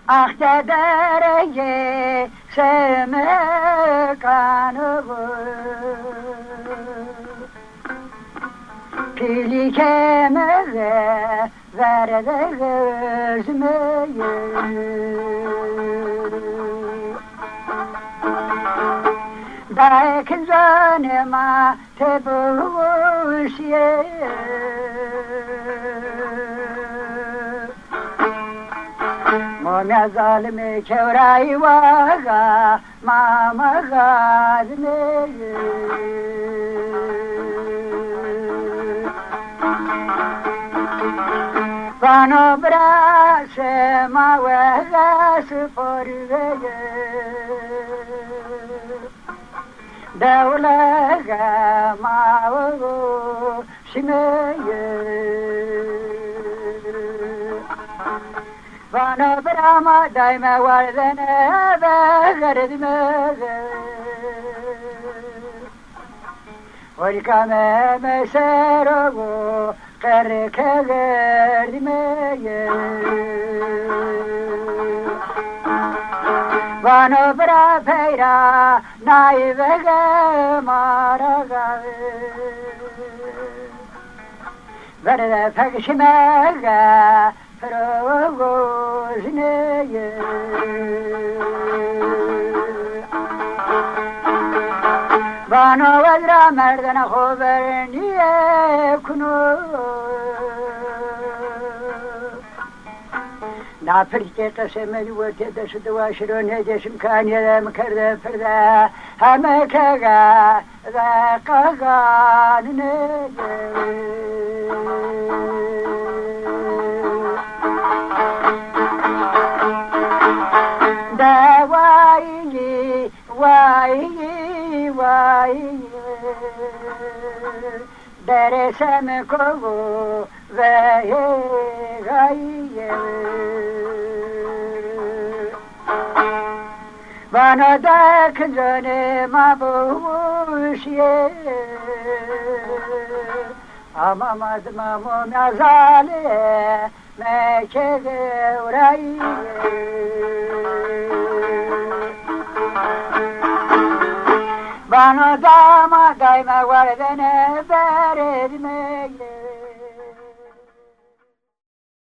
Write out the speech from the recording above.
akte derece semekanı pili kemere verde gözmeyi Daikin zanema tebuşye Momya zalimi kevrayi vaga mama gazmeyi Vano brase ma vega sporveye Devlega mavu simeye Vano brama daime vardene begerdmeze Orikame meserogo kerke gerdmeye Vano bra peira naivege maragave Verde pekşimege perogojneye Vano vedra merdene khober niye kunu نافرجت قسمت وتدشت واشرون هجسم كان يدم كرده فرده همه كغا ذاقا نجي دوايي وايي وايي درسم كو وهي غايي Bana da kızını buşye Amamadım amam yazali Mekke'de orayı Bana da madayma var dene veredme